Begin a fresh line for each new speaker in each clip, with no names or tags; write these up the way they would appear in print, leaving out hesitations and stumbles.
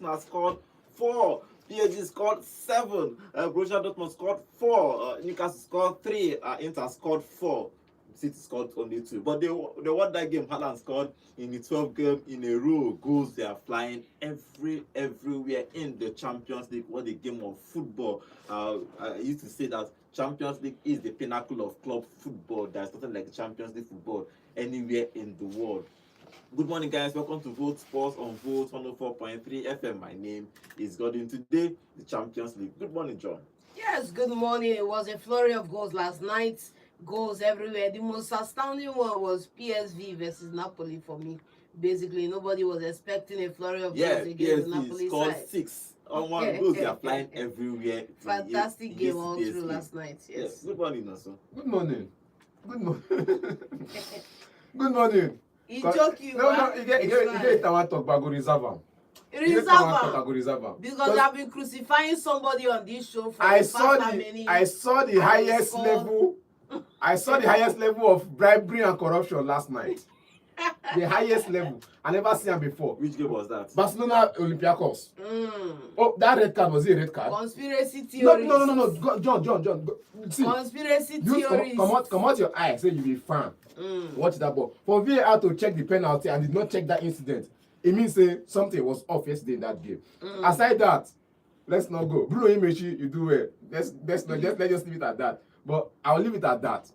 Arsenal scored 4. PSG scored 7. Borussia Dortmund scored 4. Newcastle scored 3. Inter scored 4. City scored only 2. But they won that game. Haaland scored in the 12th game in a row. Goals, they are flying everywhere in the Champions League. What a game of football. I used to say that Champions League is the pinnacle of club football. There's nothing like Champions League football anywhere in the world. Good morning, guys. Welcome to Vote Sports on Vote 104.3 FM. My name is Gordon. Today, the Champions League. Good morning, John.
Yes, good morning. It was a flurry of goals last night. Goals everywhere. The most astounding one was PSV versus Napoli for me. Basically, nobody was expecting a flurry of goals against the Napoli
scored
side.
6. On one goals, they are flying everywhere.
Fantastic game all through last night. Yes.
Good morning, Naso.
Good morning. Good morning. Good morning.
He joke you.
No, you get talk, but go reserve am.
Reserve am. Because I've been crucifying somebody on this show for
I saw the highest level. I saw the highest level of bribery and corruption last night. The highest level. I never seen it before.
Which game was that?
Barcelona OLYMPIACOS. Oh, that red card, was it a red card?
Conspiracy theories.
No. John. Go, see,
conspiracy theories.
Come out your eye. Say you be fan. Watch that ball. For VAR to check the penalty and did not check that incident, it means something was off yesterday in that game. Aside that, let's not go. Bruno Imechi, you do well. Let's just leave it at that. But I'll leave it at that.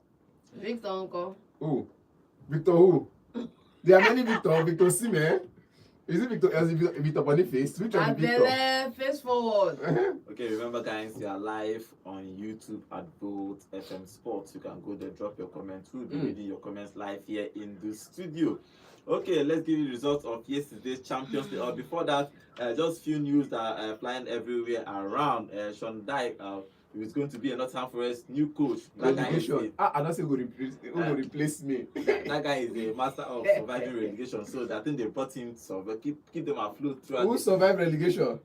Victor Uncle.
Who? Victor who? There are many Victor. Victor Sime. Is it Victor Boniface? Which one is Victor?
Face forward.
Okay, remember guys, we are live on YouTube at Vote FM Sports. You can go there, drop your comments. We'll be reading your comments live here in the studio. Okay, let's give you the results of yesterday's Champions League. Before that, just few news that are flying everywhere around. Sean Dyke, is going to be a Nottingham Forest new coach.
I don't say who will replace me.
That guy is a master of surviving relegation, so I think they brought him to keep them afloat throughout.
Who survived relegation?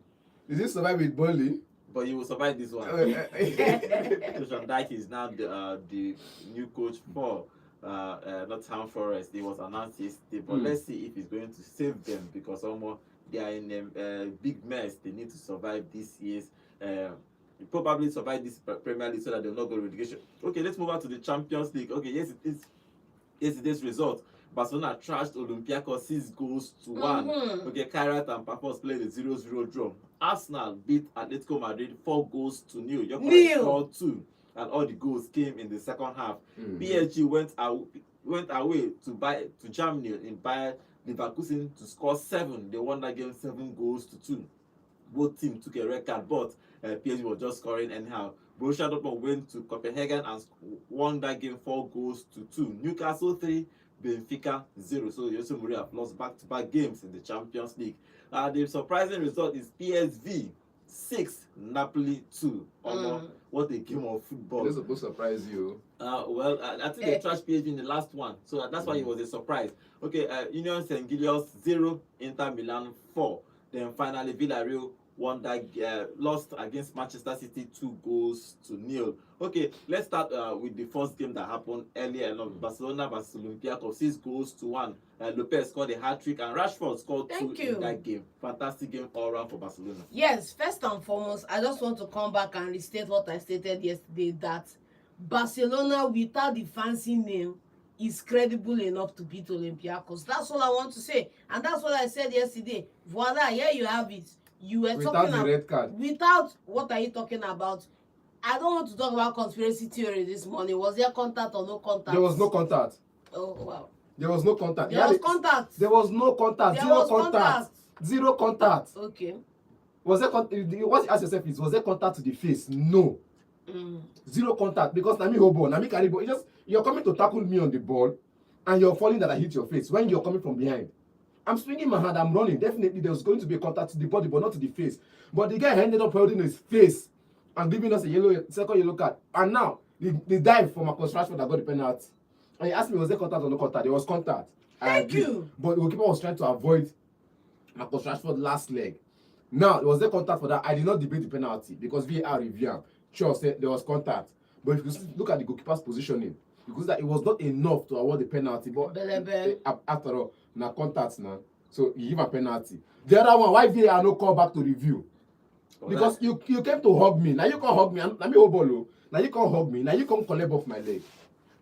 Is he survive with Burnley?
But he will survive this one. So Sean Dyke is now the new coach for Nottingham Forest. It was announced yesterday, but let's see if he's going to save them, because almost they are in a big mess. They need to survive this year's. Probably survive this Premier League so that they'll not go to relegation. Okay, let's move on to the Champions League. Okay, yes, it is yesterday's result. Barcelona trashed Olympiacos 6 goals to 1. Okay, KAIRAT and PAFOS played a 0-0 draw. Arsenal beat Atletico Madrid 4 goals to 0. Your scored 2, and all the goals came in the second half. PSG went away to Germany and Bayer Leverkusen to score 7. They won that game 7 goals to 2. Both teams took a red card, but PSG was just scoring anyhow. Borussia Dortmund went to Copenhagen and won that game 4 goals to 2. Newcastle 3, BENFICA 0. So Jose Mourinho have lost back-to-back games in the Champions League. The surprising result is PSV 6, Napoli 2. What a game of football.
It's supposed to surprise you.
Well, I think they trashed PSG in the last one, so that's why it was a surprise. Okay, Union Saint-Gilloise 0, Inter Milan 4. Then finally Villarreal won that lost against Manchester City 2 goals to 0. Okay, let's start with the first game that happened earlier. Barcelona versus Olympiacos 6 goals to 1. Lopez scored a hat-trick and Rashford scored 2 in that game. Fantastic game all around for Barcelona.
Yes, first and foremost, I just want to come back and restate what I stated yesterday, that Barcelona without the fancy name is credible enough to beat Olympiacos. That's all I want to say, and that's what I said yesterday. Voila, here you have it. You were
without
talking
the red card.
Without, what are you talking about? I don't want to talk about conspiracy theory this morning. Was there contact or no contact?
There was no contact.
Oh wow.
There was no contact.
There was contact.
There was no contact. Zero contact. Zero contact.
Okay.
Was there what you ask yourself is, was there contact to the face? No. Zero contact, because Nami Hobo, Nami Karibo, you're coming to tackle me on the ball and you're falling that I hit your face when you're coming from behind. I'm swinging my hand, I'm running. Definitely there was going to be a contact to the body, but not to the face. But the guy ended up holding his face and giving us a second yellow card. And now the dive for Marcus Rashford that got the penalty. And he asked me, was there contact or no contact? There was contact.
Thank you.
But the goalkeeper was trying to avoid Marcus Rashford's last leg. Now, was there contact for that? I did not debate the penalty because VAR review sure said there was contact. But if you look at the goalkeeper's positioning, because that it was not enough to award the penalty. But after all, now contacts now, so he give a penalty. The other one, why VAR no call back to review? Because you came to hug me. Now you can't hug me. Now me obolo. Now you can't hug me. Now you can't collect off my leg.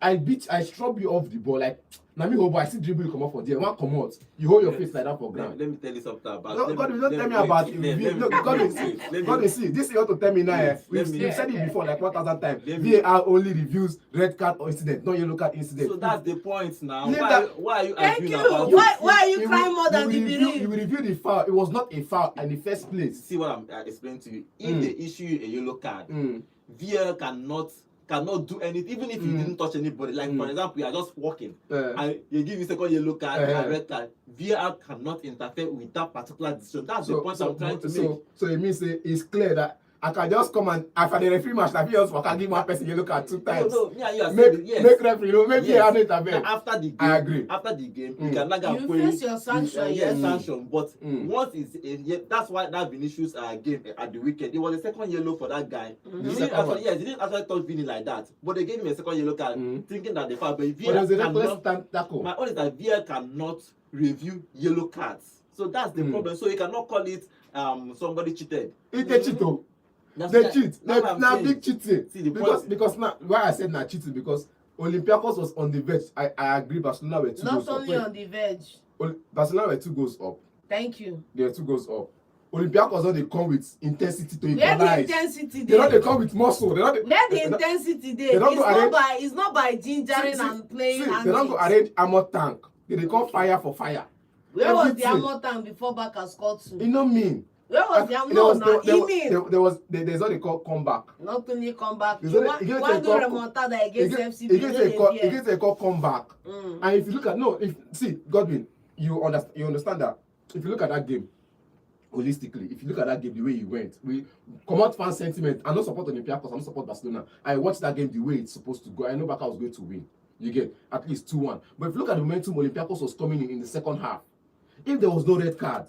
I strub you off the ball like now me hobo. I see dribble you come up for there. One come out. You hold your face like that for ground.
Let me tell you something about.
No, God, don't tell me about it. No, God, see. This is what to tell me now. We've said it before like 1,000 times. VAR only reviews red card or incident, not yellow card incident.
So that's the point now. Why are you
Thank
arguing
you.
about
Why are you crying more than the belief?
You will review the foul. It was not a foul in the first place.
See what I'm explaining to you. If they issue a yellow card, VAR cannot do anything, even if you didn't touch anybody. Like for example, you are just walking and you give you second yellow card and red card. VAR cannot interfere with that particular decision. That's the point I'm trying to make.
So it means it's clear that I can just come and after the referee match, I can give one person yellow card 2 times.
No, me and you are
make,
saying yes.
Make referee, maybe yes. Intervene.
After the game,
I agree.
After the game, you can like
you face your sanction.
Yes, sanction. But once it's that's why that Vinicius game at the weekend, it was a second yellow for that guy. He didn't actually touch Vini like that, but they gave him a second yellow card, thinking that the foul. But my own is that VAR cannot review yellow cards, so that's the problem. So you cannot call it somebody cheated.
They cheat. They cheat. Now big cheating. Because now why I said now cheating because Olympiacos was on the verge. I agree. Barcelona were 2 goals up.
Not only on the verge.
Barcelona were 2 goals up.
Thank you.
They were 2 goals up. Olympiacos don't they come with intensity to equalize.
Where the intensity
they don't they come with muscle. Where
the intensity there? It's not by gingering and playing.
They don't go arrange armor tank. They come fire for fire.
Where was the armor tank before Barca scored 2?
You know mean.
Where was
there's what they call comeback.
Not only comeback. You want to remontada against FCB.
It gets a call comeback. And if you look at Godwin, you understand that if you look at that game holistically, if you look at that game the way it went, we come out fan sentiment. I don't support Olympiacos, I don't support Barcelona. I watched that game the way it's supposed to go. I know Barca was going to win. You get at least 2-1. But if you look at the momentum Olympiacos was coming in the second half, if there was no red card,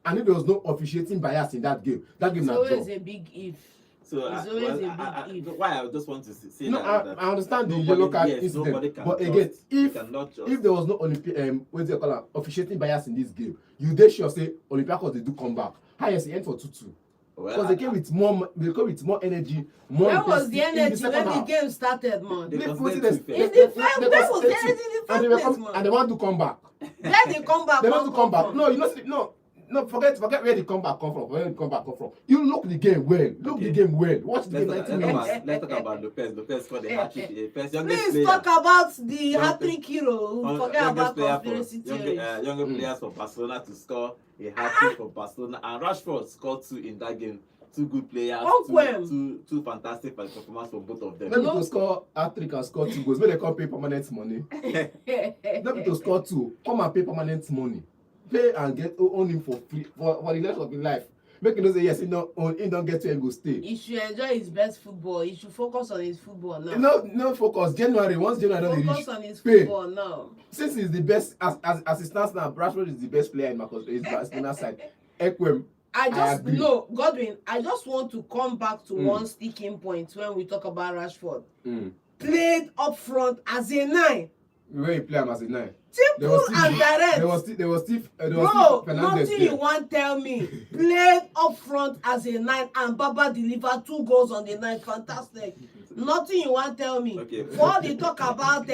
and if there was no officiating bias in that game
it's always a big if.
So
it's always a big if.
Why I just want to say
that I understand the yellow card incident, but again, if there was no officiating bias in this game, you dey sure say Olympiacos they do come back. Highest end for 2-2. Because they came with more energy, more.
Where was the energy when the game started, man?
Where was the energy in the first place, man? And they want to come back.
Where they come back?
They want to come back. No, forget where the comeback come from. You look the game well. Watch the game 90 minutes.
Let's talk about Lopez scored a hat-trick.
Please talk about the hat-trick hero. Forget about conspiracy theories.
Younger players for Barcelona to score a hat-trick for Barcelona. And Rashford scored 2 in that game. 2 good players. Two fantastic performances for both of them.
Maybe to score hat-trick and score 2 goals. Maybe they can't pay permanent money. Maybe to score 2. Come and pay permanent money. Pay and own him for free for the rest of his life. Make him know say yes, he don't get to him go stay.
He should enjoy his best football. He should focus on his football now.
No focus. Once January don't reach.
Focus on his football now.
Since he's the best as it stands now, Rashford is the best player in Barcelona side. Ekwem.
Godwin, I just want to come back to one sticking point when we talk about Rashford. Played up front as a 9.
Where he play him as a 9.
Simple and direct.
There was Steve
Fernandez nothing you want tell me. Played up front as a 9 and Baba delivered 2 goals on the 9. Fantastic. Nothing you want tell me.
Okay.
For they talk about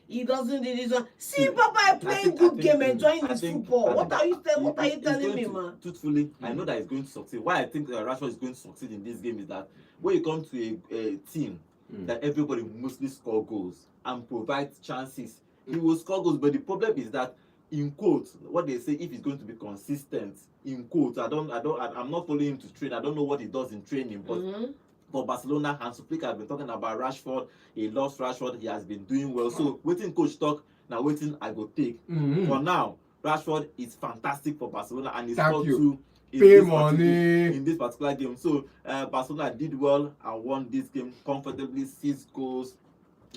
he doesn't do this one. See Baba playing good game, enjoying his football. What are you telling me, man?
Truthfully, I know that he's going to succeed. Why I think Rashford is going to succeed in this game is that when you come to a team that everybody mostly score goals and provide chances, he will score goals. But the problem is that in quotes, what they say, if he's going to be consistent, in quotes, I'm not following him to train. I don't know what he does in training, but for Barcelona, Hans Flick has been talking about Rashford. He loves Rashford. He has been doing well. So waiting coach talk, now waiting I go take. For now, Rashford is fantastic for Barcelona and he's scored 2 in this particular game. So Barcelona did well and won this game comfortably, 6 goals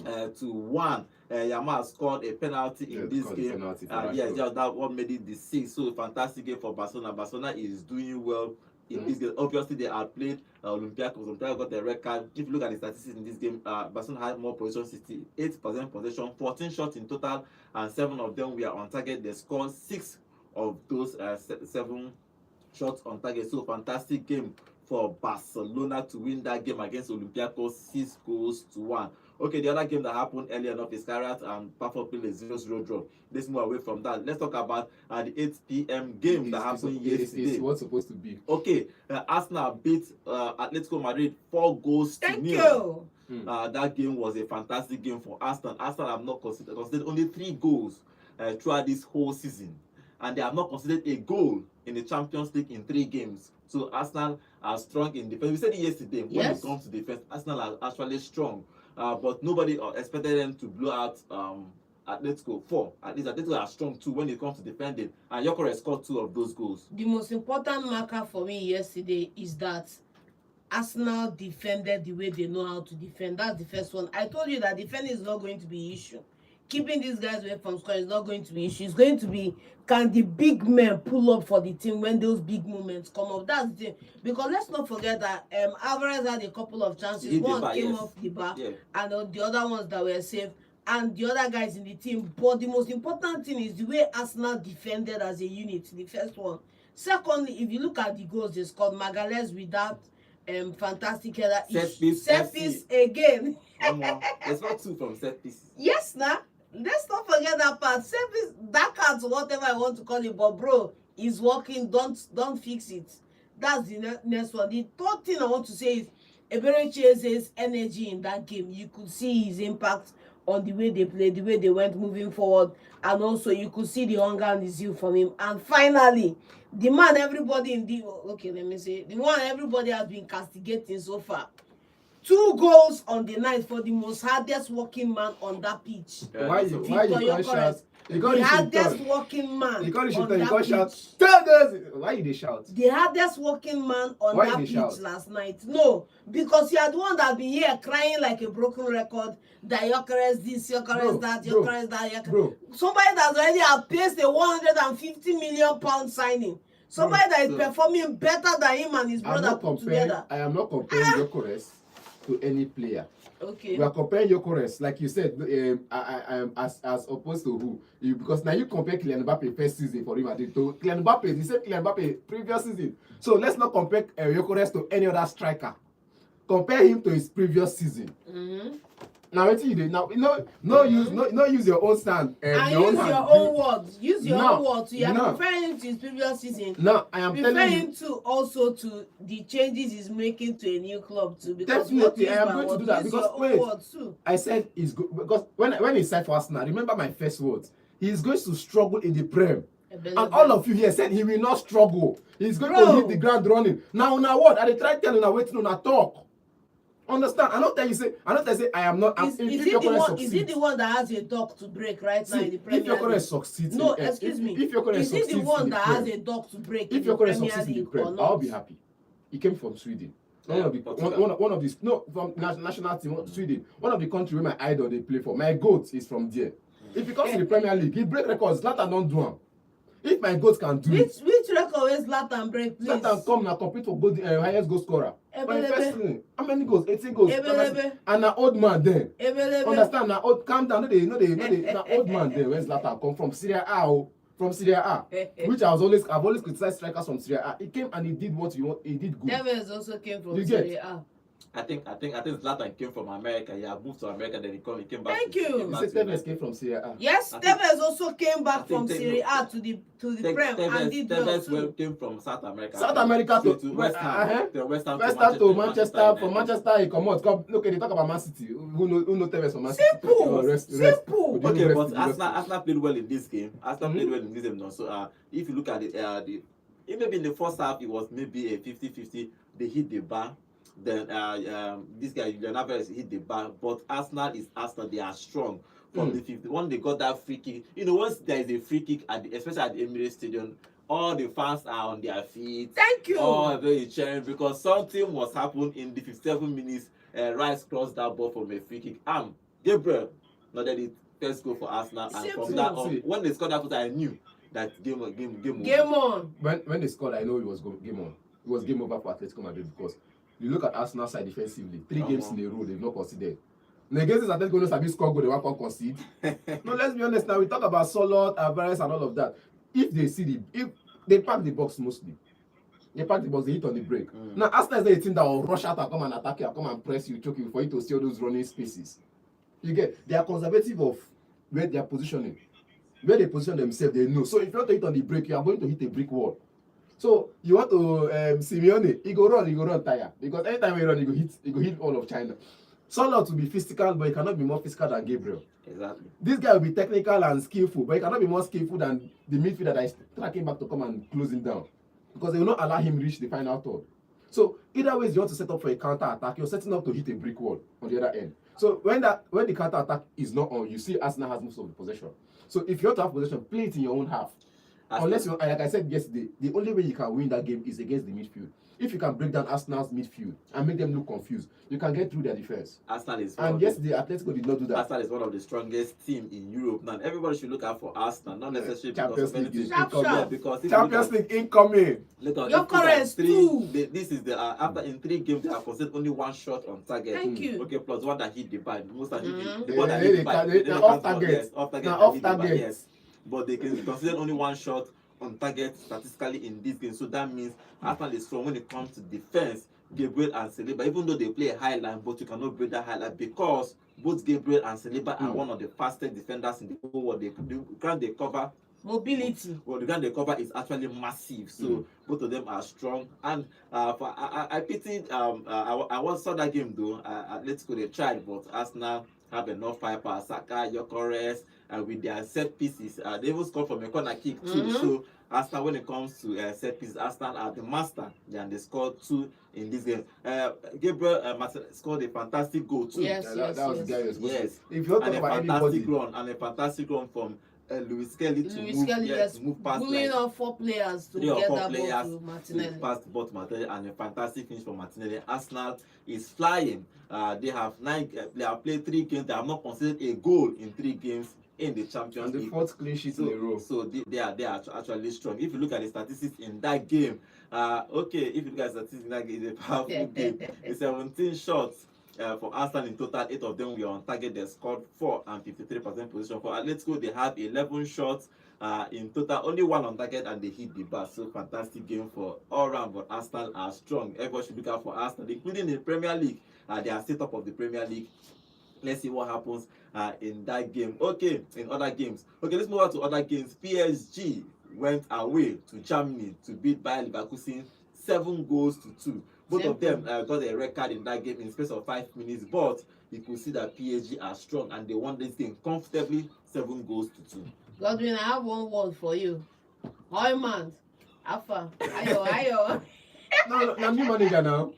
to 1. Yamal scored a penalty in this game. That one made it the 6th. So fantastic game for Barcelona. Barcelona is doing well in this game. Obviously, they outplayed Olympiacos. Olympiacos got a red card. If you look at the statistics in this game, Barcelona had more possession, 68% possession, 14 shots in total, and 7 of them were on target. They scored 6 of those 7 shots on target. So fantastic game for Barcelona to win that game against Olympiacos 6-1. Okay, the other game that happened earlier enough is KAIRAT and PAFOS played a 0-0 draw. Let's move away from that. Let's talk about the 8 p.m. game that happened yesterday.
It's what's supposed to be.
Okay, Arsenal beat Atletico Madrid 4 goals to 0.
Thank you.
That game was a fantastic game for Arsenal. Arsenal have not considered only 3 goals throughout this whole season, and they have not considered a goal in the Champions League in 3 games. So Arsenal are strong in defense. We said it yesterday. When it comes to defense, Arsenal are actually strong. But nobody expected them to blow out Atletico 4. At least Atletico are strong too when it comes to defending. And Gyökeres scored 2 of those goals.
The most important marker for me yesterday is that Arsenal defended the way they know how to defend. That's the first one. I told you that defending is not going to be an issue. Keeping these guys away from scoring is not going to be an issue. It's going to be, can the big men pull up for the team when those big moments come up? That's the thing. Because let's not forget that Alvarez had a couple of chances. One came off the bar, and the other ones that were safe, and the other guys in the team. But the most important thing is the way Arsenal defended as a unit, the first one. Secondly, if you look at the goals they scored, Magalhaes with that fantastic header. Set piece again.
There's not 2 from set pieces.
Yes, nah. Let's not forget that part. Set piece, that card, whatever I want to call it, but bro, is working. Don't fix it. That's the next one. The third thing I want to say is Eberechi's energy in that game. You could see his impact on the way they played, the way they went moving forward, and also you could see the hunger and the zeal from him. And finally, the man everybody in the the one everybody has been castigating so far. 2 goals on the night for the most hardest working man on that pitch.
Why you can't shout?
The hardest working man
you can't
on that pitch.
Shout. Why they shout?
The hardest working man on that pitch last night. No, because you are the one that been here crying like a broken record. That Gyökeres this, Gyökeres that, Gyökeres that. Somebody that's already outpaced a 150 million pound signing. Somebody that is performing better than him and his brother put together.
I am not comparing Gyökeres to any player.
Okay.
We are comparing Gyökeres, like you said, as opposed to who? Because now you compare Kylian Mbappe first season for Real Madrid to Kylian Mbappe. You said Kylian Mbappe previous season. So let's not compare Gyökeres to any other striker. Compare him to his previous season. Now what you do? Now use your own stand.
And use your own words. Use your own words. You are referring to his previous season.
No, I am telling you.
To also to the changes he's making to a new club too. Because
definitely, I am going to do that. Because wait, I said he's good because when he signed for Arsenal, remember my first words. He's going to struggle in the Prem. And all of you here said he will not struggle. He's going to hit the ground running. Now what? I try telling you, waiting on a talk. Understand? I don't tell you say I am not. Is
it the one that has a dog to break right now in the Premier League?
If Gyökeres succeeds,
no, excuse me. If Gyökeres succeeds, is it the one that has a dog to break in the Premier League or not?
I'll be happy. He came from Sweden. One of these from national team Sweden. One of the country where my idol they play for. My goat is from there. If he comes to the Premier League, he break records. Zlatan don't do him. If my goat can do
it. Which record is Zlatan break, please?
Zlatan come now compete for highest goal scorer. My first season, how many goals? 18 goals. And an old man then. Understand? Now old calm down. No, now old man then. Where's Zlatan come from? Serie A. From Serie A, which I've always criticized strikers from Serie A. He came and he did what he did good.
Tevez also came from Serie A.
I think Zlatan came from America. He had moved to America, then he came back.
Thank you.
You said Tevez came from Serie A.
Yes, Tevez also came back from Serie A to the Prem and did well too.
Tevez came from South America.
South America to
West Ham.
West Ham to Manchester. From Manchester, he come out. Look, they talk about Man City. Who know Tevez from Man City?
Simple.
Okay, but Arsenal played well in this game. So if you look at it, maybe in the first half it was maybe a 50-50. They hit the bar. Then this guy Leonardo hit the bar, but Arsenal is Arsenal. They are strong from the 50. When they got that free kick, once there is a free kick especially at the Emirates Stadium, all the fans are on their feet.
Thank you.
Oh, very cheering because something was happening in the 57 minutes. Rice crossed that ball from a free kick. Gabriel, not that it first go for Arsenal, and from that on, when they scored that goal, I knew that game
on.
When they scored, I know it was game on. It was game over for Atletico Madrid because. You look at Arsenal side defensively, 3 games in a row they've not considered. Against this Atletico, no sabi score goal, they won't concede. No, let's be honest now. We talk about Solot, Alvarez, and all of that. If they pack the box mostly, In fact, it was the hit on the break. Now, Arsenal is not a team that will rush out and come and attack you, and come and press you, choke you for you to see all those running spaces. You get, they are conservative of where they are positioning. Where they position themselves, they know. So if you want to hit on the break, you are going to hit a brick wall. So you want to Simeone, he go run tire. Because anytime you run, you go hit all of China. Salah to be physical, but he cannot be more physical than Gabriel.
Exactly.
This guy will be technical and skillful, but he cannot be more skillful than the midfielder that is tracking back to come and close him down. Because they will not allow him reach the final third. So either way, you want to set up for a counter attack, you're setting up to hit a brick wall on the other end. So when the counter attack is not on, you see Arsenal has most of the possession. So if you want to have possession, play it in your own half. Unless you, like I said yesterday, the only way you can win that game is against the midfield. If you can break down Arsenal's midfield and make them look confused, you can get through their defense.
Arsenal is
and yesterday, Atletico did not do that.
Arsenal is one of the strongest teams in Europe now. Everybody should look out for Arsenal, not necessarily because of anything.
Because Champions League incoming.
Your current too.
This is the after in 3 games they have conceded only 1 shot on target.
Thank you.
Okay, plus one that hit the bar. Most of the
one that hit the bar. They're off target.
Off target. Yes, but they can consider only 1 shot on target statistically in this game. So that means Arsenal is strong when it comes to defense. Gabriel and Saliba, even though they play a high line, but you cannot break that high line because both Gabriel and Saliba are one of the fastest defenders in the whole world. The ground they cover,
mobility.
Well, the ground they cover is actually massive. So both of them are strong. And I pitied. I saw that game though. Atletico they tried, but Arsenal have enough firepower. Saka, Gyökeres, and with their set pieces, they even scored from a corner kick too. So Arsenal, when it comes to set pieces, Arsenal are the master. And they scored 2 in this game. Gabriel scored a fantastic goal too.
Yes,
that was the guy who was supposed to.
If you talk about anybody, a fantastic run from Luis Kelly to move past
pulling on 4 players to get that ball to Martinelli.
Past the ball to Martinelli, and a fantastic finish from Martinelli. Arsenal is flying. They have played 3 games. They have not conceded a goal in 3 games in the Champions League.
And the 4th clean sheet in a row.
So they are actually strong. If you look at the statistics in that game, if you look at the statistics in that game, it's a powerful game. It's 17 shots. For Arsenal in total, 8 of them were on target. They scored 4 and 53% position. For Atletico, they have 11 shots in total, only 1 on target, and they hit the bar. So fantastic game for all round. But Arsenal are strong. Everybody should look out for Arsenal, including the Premier League. They are set up of the Premier League. Let's see what happens in that game. Okay, in other games. Okay, let's move on to other games. PSG went away to Germany to beat Bayer Leverkusen 7 goals to 2. Both of them got a record in that game in space of 5 minutes, but you could see that PSG are strong and they won this game comfortably 7 goals to 2.
Godwin, I have one word for you. Heumann, Alpha, Ayo.
No, new manager now.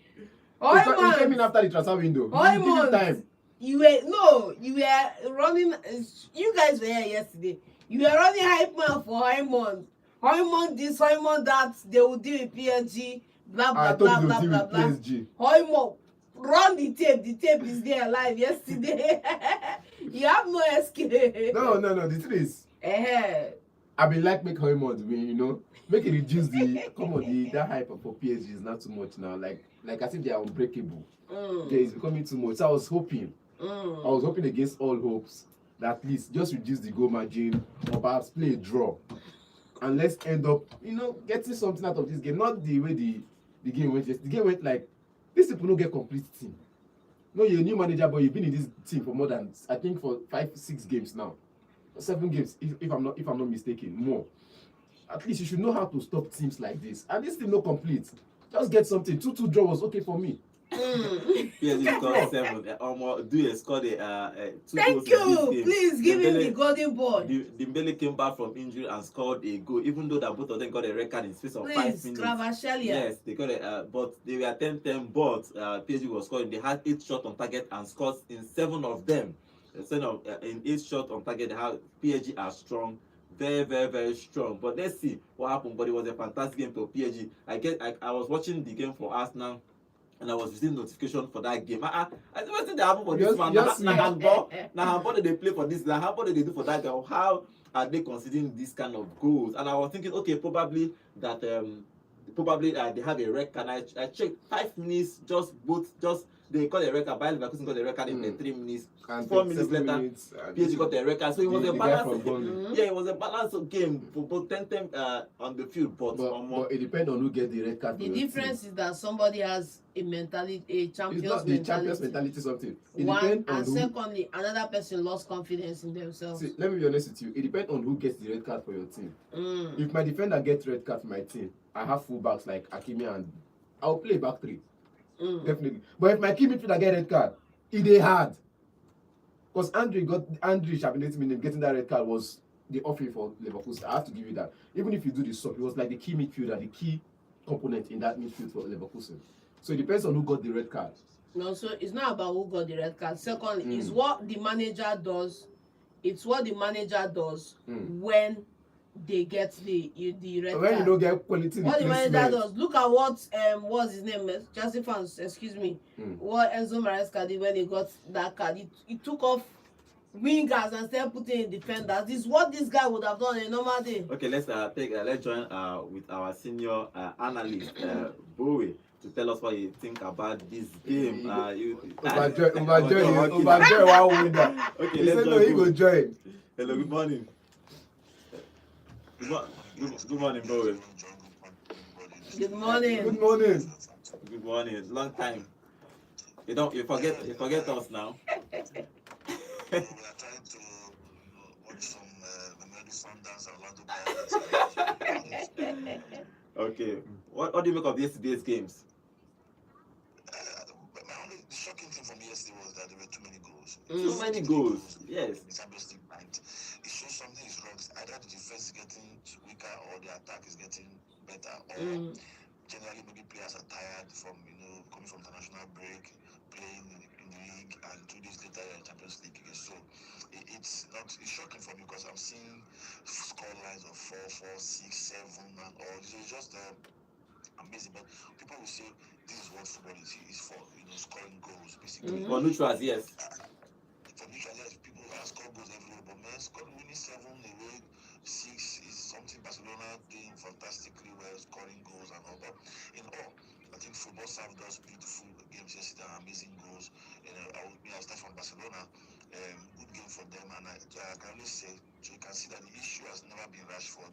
Heumann.
He came in after the transfer window.
Heumann. You were running. You guys were here yesterday. You were running hype man for Heumann. Heumann this, Heumann that. They will deal with PSG. Blah blah blah blah blah blah. Heumann, run the tape. The tape is there live yesterday. You have no escape.
No. The truth is, I been like make Heumann win. You know, make it reduce the that hype for PSG is not too much now. Like I think they are unbreakable. Okay, it's becoming too much. So I was hoping against all hopes that at least just reduce the goal margin or perhaps play a draw, and let's end up getting something out of this game. Not the way the game went. The game went like these people don't get complete team. No, you're a new manager, but you've been in this team for more than I think for 5-6 games now, 7 games if I'm not mistaken, more. At least you should know how to stop teams like this. And this team no complete. Just get something. 2-2 draw was okay for me.
PSG scored 7. Doué scored 2
Thank
goals
you.
in this game.
Please give him the golden ball.
Dembele came back from injury and scored a goal, even though that both of them got a record in space of 5 minutes. Yes, they got it. But they were 10-10. But PSG was scoring. They had 8 shots on target and scored in 7 of them. Instead of in 8 shots on target, they have PSG are strong. Very, very, very strong. But let's see what happened. But it was a fantastic game for PSG. I was watching the game for Arsenal, and I was receiving notification for that game. I never think that happened for this one. Now, how did they play for this? Now, how did they do for that game? How are they considering this kind of goals? And I was thinking, okay, probably that probably they have a red card. I checked 5 minutes, just they got a red card. Bayer Leverkusen got a red card in 3 minutes.
And
4 minutes later, PSG got a red card. So it was a balance. Yeah, it was a balanced game for both 10 on the field. But
it depends on who gets the red card.
The difference is that somebody has a mentality, a champion's
it's not the champion's mentality something.
One, and secondly, another person lost confidence in themselves.
See, let me be honest with you. It depends on who gets the red card for your team. If my defender gets red card for my team, I have fullbacks like Hakimi and I'll play back three. Definitely. But if my key midfielder get red card, it hard. Because Andre Shabineti getting that red card was the offering for Leverkusen. I have to give you that. Even if you do the sub, it was like the key midfielder, the key component in that midfield for Leverkusen. So it depends on who got the red card.
No, so it's not about who got the red card. Second, it's what the manager does. It's what the manager does when they get the red card.
When you don't get quality
what the manager does. Look at what what's his name? Chelsea fans, excuse me. What Enzo Maresca did when he got that card. He took off wingers and started putting in defenders. This is what this guy would have done on a normal day.
Okay, let's join with our senior analyst Bowie to tell us what you think about this game.
Overjoy one winner.
Okay,
he said no, he will join.
Hello, good morning. Good morning, Bowie.
Good morning.
Good morning.
Good morning. Long time. You forget us now.
We are trying to watch some Mamelodi Sundowns and Orlando Pirates.
Okay. What do you make of yesterday's games?
The shocking thing from yesterday was that there were too many goals.
Too many goals. Yes.
The Champions League night. It shows something is wrong. Either the defense is getting weaker or the attack is getting better. Or generally maybe players are tired from coming from international break, playing in the league, and 2 days later in Champions League. So it's shocking for me because I'm seeing score lines of 4-4, 6-7 and all. It's just amazing. But people will say this is what football is for, scoring goals basically.
For neutrals, yes.
For neutrals, yes, people score goals everywhere, but man, winning 7 away, 6 is something Barcelona doing fantastically well, scoring goals and all. But in all, I think football served us beautiful games yesterday, amazing goals. I'll start from Barcelona. Good game for them, and I can only say, so you can see that the issue has never been Rashford.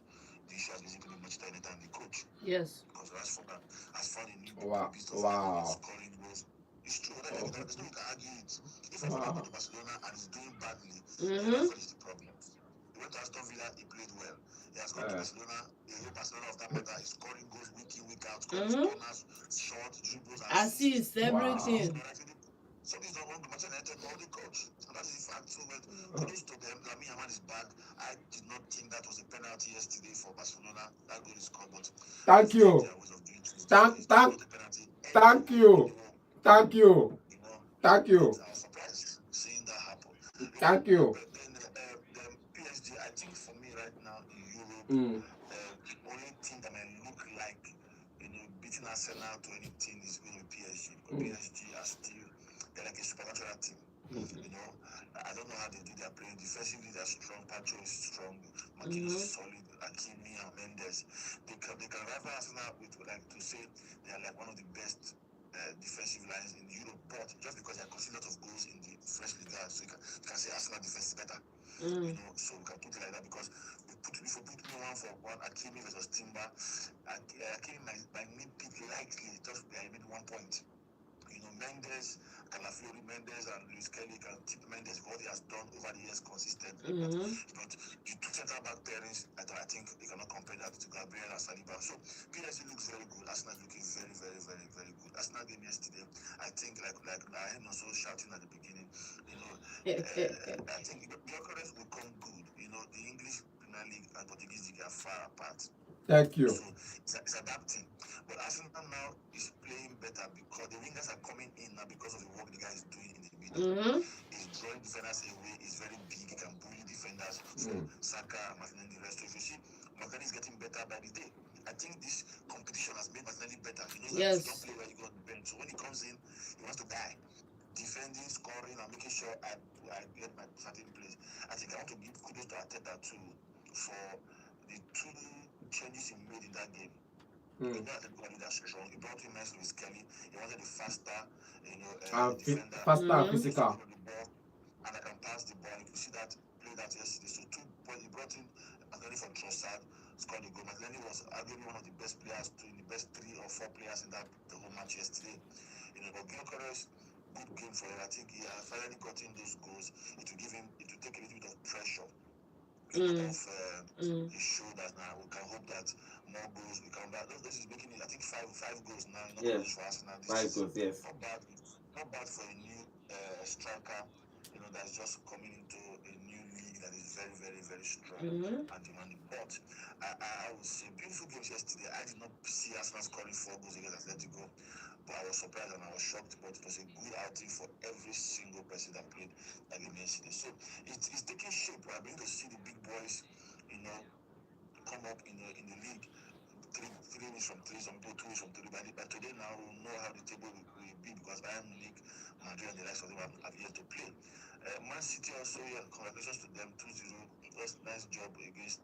The issue has basically been Manchester United and the coach.
Yes.
Because Rashford has found a new piece of scoring goals. It's true. There's no way to argue it. If I go to Barcelona and he's doing badly, Rashford is the problem. He went to Aston Villa, he played well. He has gone to Barcelona, Barcelona of that matter is scoring goals week in, week out, scoring corners, shots, dribbles,
assists, everything.
Something's not wrong with Manchester United or the coach. And that is the fact. So kudos to them. Lamine Yamal is back. I did not think that was a penalty yesterday for Barcelona. That goal is scored, but
thank you. Thank you. Thank you. Thank you.
I was surprised seeing that happen.
Thank you.
Then PSG, I think for me right now in Europe, the only team that may look like beating Arsenal to anything is going to be PSG. Because PSG are still they're like a supernatural team. I don't know how they do their playing. Defensively, they're strong. Pacho is strong. Marquinhos is solid. Hakimi and Mendes. They can rival Arsenal with, to say they are like one of the best defensive lines in Europe. But just because they are conceding a lot of goals in the French Ligue, so you can say Arsenal defense is better. So we can put it like that because if we put me one for one, Hakimi versus Timber, Hakimi might need pick lightly, just maybe 1 point. Mendes, Calafiori, Mendes, and Luis Kelly can tip Mendes what he has done over the years consistently. But the 2 central back pairings, I think they cannot compare that to Gabriel and Saliba. So PSG looks very good. Arsenal looking very, very, very, very good. Arsenal game yesterday, I think like I heard also shouting at the beginning. I think the occurrence will come good. The English Premier League and Portuguese League are far apart.
Thank you.
So it's adapting. But Arsenal now is playing better because the wingers are coming in now because of the work the guy is doing in the middle. He's drawing defenders away. He's very big. He can bully defenders. Saka, Martinelli, the rest. So if you see, Martinelli is getting better by the day. I think this competition has made Martinelli better. He knows that if you don't play well, you got the bench. So when he comes in, he wants to die. Defending, scoring, and making sure I get my certain place. I think I want to give kudos to Arteta too for the 2 changes he made in that game. You know Atletico Madrid are strong. He brought in nice Luis Kelly. He wanted a faster, defender.
Faster and
He
physical.
can the ball and I can pass the ball. You could see that play that yesterday. So he brought in Anthony from Trossard, scored the goal. Anthony was arguably one of the best players, in the best 3 or 4 players in the whole match yesterday. You know, but Gyökeres, good game for him. I think he finally got in those goals. It will take a little bit of pressure off his shoulders now. We can hope that more goals will come back. This is making it, I think, five goals now. Not for Arsenal.
5 goals, yes.
Not bad for a new striker, you know, that's just coming into a new league that is very, very, very strong and demanding. But I would say beautiful games yesterday. I did not see Arsenal scoring 4 goals against Atletico, but I was surprised and I was shocked. But it was a good outing for every single person that played against yesterday. So it's taking shape. I'm going to see the big boys, you know, come up in the league. 3 weeks from 3, some people 2 weeks from 3. But today now we'll know how the table will be because Bayern Munich, Madrid, and the rest of them have yet to play. Man City also, congratulations to them, 2-0. Just nice job against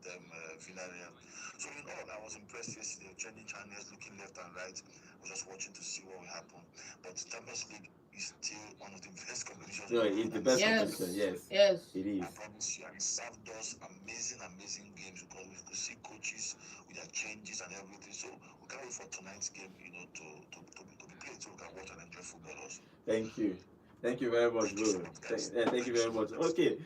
Villarreal. So in all, I was impressed yesterday. Changing channels, looking left and right. I was just watching to see what will happen. But the Champions League is still one of the best competitions.
No, it's the best competition, yes. It is.
I promise you, and it served us amazing games because we could see coaches with their changes and everything. So we can't wait for tonight's game, you know, to be played so we can watch and enjoy football also.
Thank you. Thank you very much, bro. Thank you very much. Okay,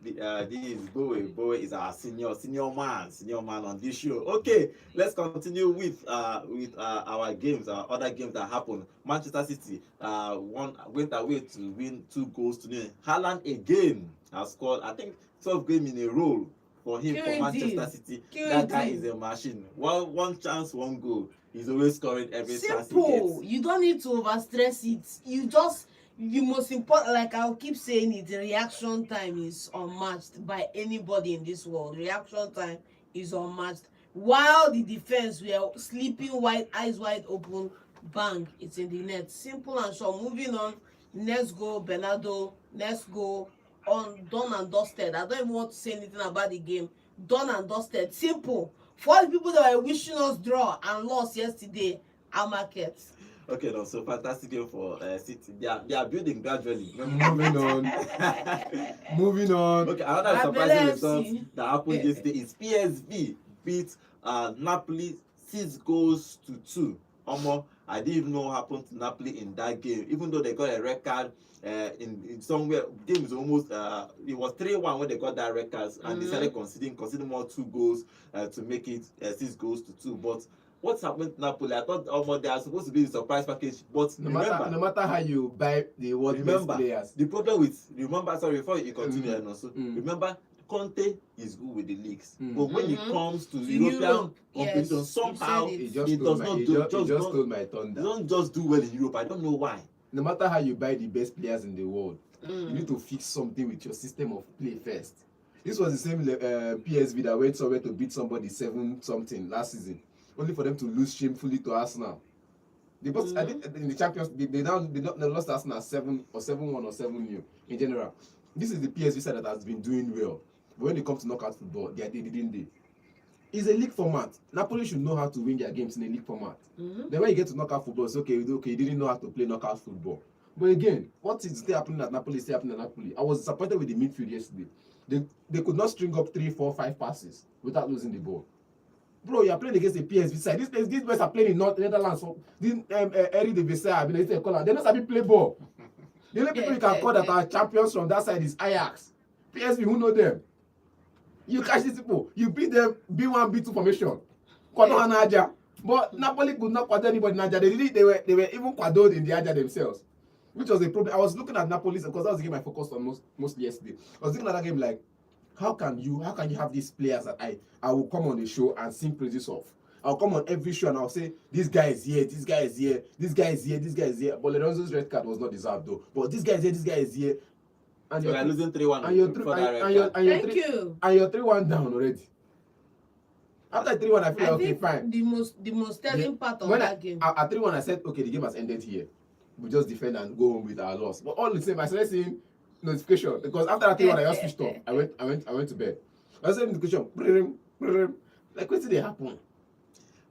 this is Boe. Boe is our senior man on this show. Okay, let's continue with our games, other games that happened. Manchester City went away to win 2 goals to 0. Haaland again has scored, I think, 12 games in a row for him for Manchester City. That guy is a machine. One chance, 1 goal. He's always scoring every chance he gets.
You don't need to overstress it. You most important, like I'll keep saying it, the reaction time is unmatched by anybody in this world. Reaction time is unmatched. While the defense were sleeping eyes wide open, bang, it's in the net. Simple and short. Moving on, next goal, Bernardo, next goal, done and dusted. I don't even want to say anything about the game. Done and dusted. Simple. For all the people that were wishing us draw and lost yesterday, our markets.
Okay, no, so fantastic game for City. They are building gradually.
Moving on. Moving on.
Okay, another surprising result that happened yesterday is PSV beat Napoli 6 goals to 2. I didn't even know what happened to Napoli in that game, even though they got a red card in somewhere. Game is almost it was 3-1 when they got that red card and decided conceding more 2 goals to make it 6 goals to 2. But what's happened to Napoli? I thought they are supposed to be the surprise package, but
no matter how you buy the world best players.
The problem with before you continue and also remember Conte is good with the leagues, but when it comes to European competition, somehow he
stole my thunder.
He don't just do well in Europe. I don't know why.
No matter how you buy the best players in the world, you need to fix something with your system of play first. This was the same PSV that went somewhere to beat somebody 7-something last season, only for them to lose shamefully to Arsenal. They both, I think in the Champions, they lost Arsenal 7-1 or 7-0 in general. This is the PSV side that has been doing well. But when it comes to knockout football, they didn't. It's a league format. Napoli should know how to win their games in a league format. Then when you get to knockout football, it's okay, you didn't know how to play knockout football. But again, what is still happening at Napoli is still happening at Napoli. I was disappointed with the midfield yesterday. They could not string up 3, 4, 5 passes without losing the ball. Bro, you are playing against the PSV side. These boys are playing in Netherlands. So this they're not sabi play ball. The only people you can call that are champions from that side is Ajax. PSV, who know them? You catch these people. You beat them B1, B2 formation. Kwado and Aja. But Napoli could not quad anybody in Aja. They were even quadoed in the Aja themselves. Which was a problem. I was looking at Napoli because that was the game I focused on mostly yesterday. I was looking at that game like, how can you have these players that I will come on the show and sing praises of? I'll come on every show and I'll say, this guy is here, this guy is here, this guy is here, this guy is here. But Lorenzo's red card was not deserved though. But this guy is here, this guy is here. And
so you're losing 3-1.
And you're 3-1 down already. After 3-1, I feel like, okay, fine.
The most telling part of that game.
At 3-1, I said, okay, the game has ended here. We just defend and go home with our loss. But all the same, I started seeing notification because after that 3-1, I just switched off. I went to bed. I was saying notification. Like, what did they happen?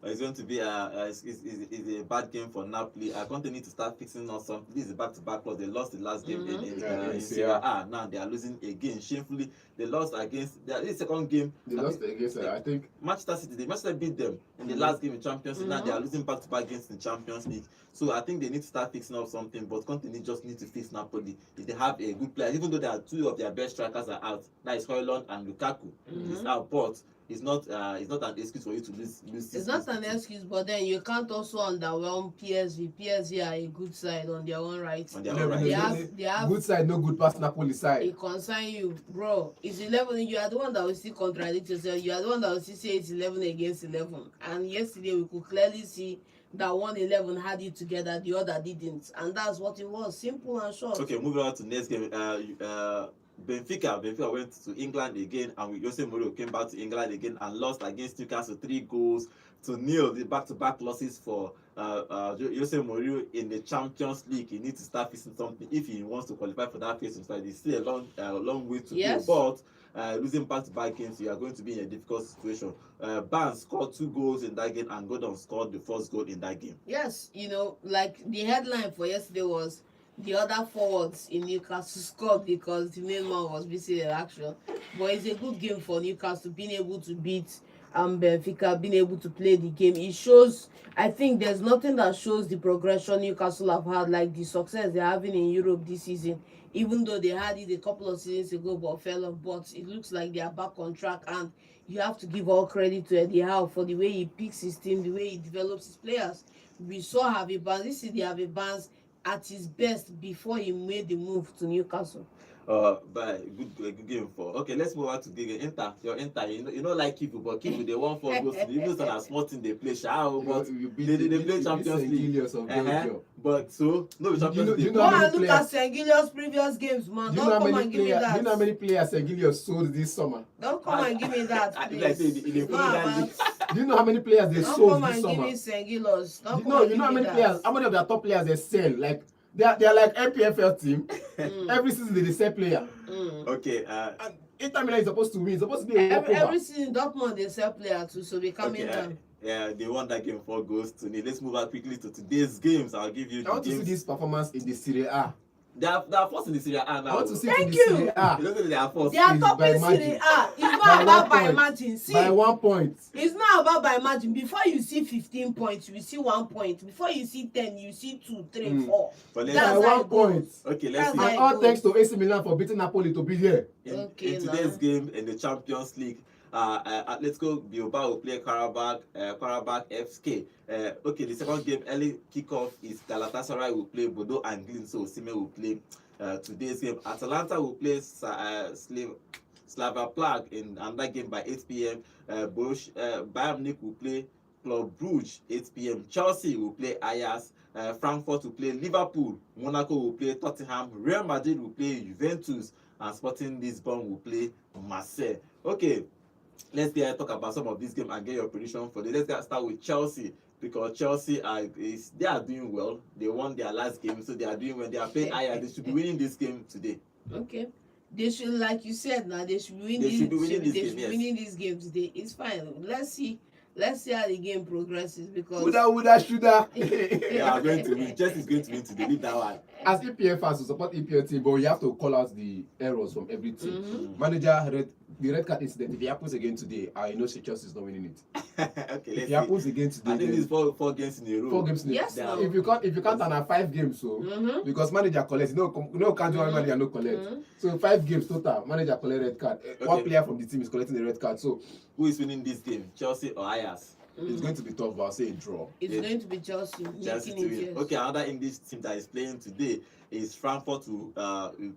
It's going to be is a bad game for Napoli. I think they need to start fixing on something. This is a back-to-back loss. They lost the last game in Serie A. Now they are losing again shamefully. They lost against this second game.
They lost against I think
Manchester City. They Manchester beat them in the last game in Champions League. Now they are losing back-to-back games in Champions League. So I think they need to start fixing up something. But Conte just need to fix Napoli. If they have a good player, even though there are two of their best strikers are out, that is Højlund and Lukaku. Is out, but it's not an excuse for you to lose.
It's not an excuse, but then you can't also underwhelm PSV. PSV are a good side on their own right.
On their own right.
They have
good side, no good past Napoli side.
It concern you, bro. It's 11. You are the one that will still contradict yourself. You are the one that will still say it's 11 against 11. And yesterday we could clearly see that 1-11 had it together, the other didn't, and that's what it was. Simple and short. Okay,
moving on to next game. Benfica went to England again, and Jose Mourinho came back to England again and lost against Newcastle 3-0. The back-to-back losses for Jose Mourinho in the Champions League. He needs to start fixing something if he wants to qualify for that phase. It's still a long way to go, but losing back-to-back games, you are going to be in a difficult situation. Barnes scored 2 goals in that game, and Gordon scored the first goal in that game.
Yes, like the headline for yesterday was the other forwards in Newcastle scored because the main man was busy in action. But it's a good game for Newcastle, being able to beat Benfica, being able to play the game. It shows, I think there's nothing that shows the progression Newcastle have had, like the success they're having in Europe this season, even though they had it a couple of seasons ago but fell off. But it looks like they are back on track, and you have to give all credit to Eddie Howe for the way he picks his team, the way he develops his players. We saw Harvey Barnes. This is the Harvey Barnes at his best before he made the move to Newcastle.
But good game for. Okay, let's move on to the game. Inter, you know like Kivu, but Kivu they won 4 goals. Even some are small team they play shallow, but they play Champions League. But so no Champions League.
Go and look at St. Gillo's previous games, man. Don't come and give me that.
Do you know how many players St. Gillo's sold this summer?
Don't come and give me that, please.
Do you know how many players they sold this summer?
Don't come and give me St. Gillo's.
You know how many players? How many of their top players they sell? Like they are like MPFL team. Every season they sell player.
Okay.
And Inter Milan is supposed to win. It's supposed to be a
every season Dortmund they sell player too, so they coming down.
Yeah, they won that game 4 goals to nil. Let's move on quickly to today's games. I'll give you.
I want to see this performance in the Serie A.
They are first in the Serie A now.
I want to see it in the Serie A.
They are first.
They are top in Serie A. It's not about by margin. See,
by 1 point.
It's not about by margin. Before you see 15 points, you see 1 point. Before you see 10, you see 2, 3, 4.
But by 1 point.
Okay, let's see.
And all thanks to AC Milan for beating Napoli to be here.
In today's game in the Champions League, Atletico Bilbao will play Karabakh FK. Okay, the second game, early kickoff is Galatasaray will play Bodo and Glin, so Sime will play today's game. Atalanta will play Slavia Prague in another game by 8 p.m. Bayern Munich will play Club Brugge 8 p.m. Chelsea will play Ajax. Frankfurt will play Liverpool. Monaco will play Tottenham. Real Madrid will play Juventus. And Sporting Lisbon will play Marseille. Okay, let's talk about some of these games and get your prediction for this. Let's start with Chelsea, because Chelsea they are doing well. They won their last game, so they are doing well. They are playing Ajax. They should be winning this game today. Okay.
They should, like you said, now they should be winning this game today. It's fine. Let's see how the game progresses, because
shoulda.
They are going to win. Chelsea is going to win today. Leave that one.
As EPL fans, to support EPL team, but you have to call out the errors from every team. Manager, the red card incident, if it happens again today, I know Chelsea is not winning it.
Okay,
if it happens again today,
I think it's four games in a row.
4 games in a row.
Yes, no.
If you can't on 5 games, so because manager collects, can't do manager no collect. So 5 games total, manager collect red card. Okay. 1 player from the team is collecting the red card. So
who is winning this game, Chelsea or Ajax?
It's going to be tough, but I'll say a draw.
It's going to be Chelsea
to win. Okay, another English team that is playing today is Frankfurt to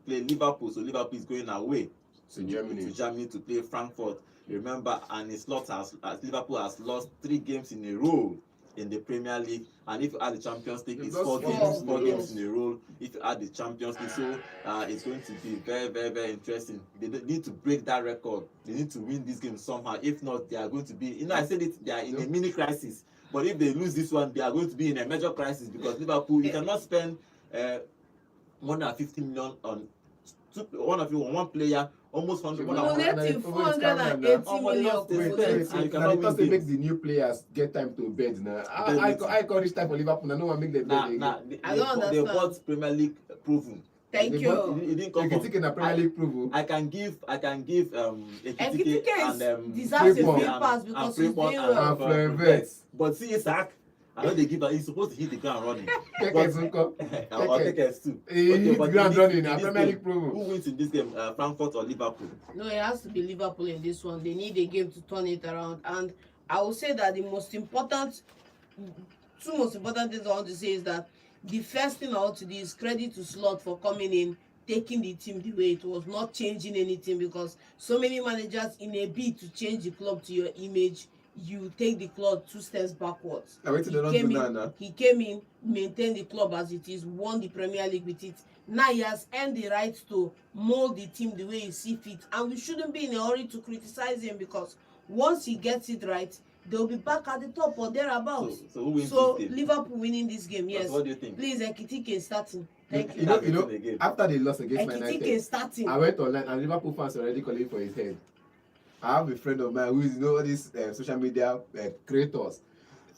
play Liverpool. So Liverpool is going away to Germany to play Frankfurt. Remember, and Liverpool has lost 3 games in a row in the Premier League, and if you add the Champions League, it's 4 games in a row. If you add the Champions League, so it's going to be very, very, very interesting. They need to break that record. They need to win this game somehow. If not, they are going to be, I said it, they are in a mini crisis. But if they lose this one, they are going to be in a major crisis, because Liverpool, you cannot spend more than 50 million on one of you, one player, almost 100. More than
Cumulative
Almost
480
Oh,
million.
well,
Wait,
Cumulative.
and you
now
cannot
the thought they
win
make
games.
the new players get time to bed now. I call this time for Liverpool. I don't want to make them bed again.
I don't
They
understand.
bought Premier League proven.
Thank
They
you.
bought-
It didn't come
They
from.
can take a Premier League prove.
I can give Ekitike
Ekitike
and
deserves a
Fremont
free pass because he's
Fremont
doing
and
well.
And Fleuret.
But see Isaac, I know they give that he's supposed to hit the ground running.
Keke Zunko.
I'll take us too.
He hit
but
ground
in
running.
this
A Premier
game,
League prove.
who wins in this game? Frankfurt or Liverpool?
No, it has to be Liverpool in this one. They need a game to turn it around. And I will say that the two most important things I want to say is that the first thing I want to do is credit to Slot for coming in, taking the team the way it was, not changing anything, because so many managers in a bid to change the club to your image, you take the club 2 steps backwards.
Now, wait till they don't do that now.
He came in, maintained the club as it is, won the Premier League with it. Now he has earned the right to mold the team the way he sees fit, and we shouldn't be in a hurry to criticize him, because once he gets it right, they'll be back at the top or thereabouts.
So who wins
So
this game?
Liverpool winning this game, yes.
What do you think?
Please, Ekitike is starting. Thank you.
You know, after they lost against Man
Ekitike
United,
is starting.
I went online and Liverpool fans were already calling for his head. I have a friend of mine who is, all these social media creators.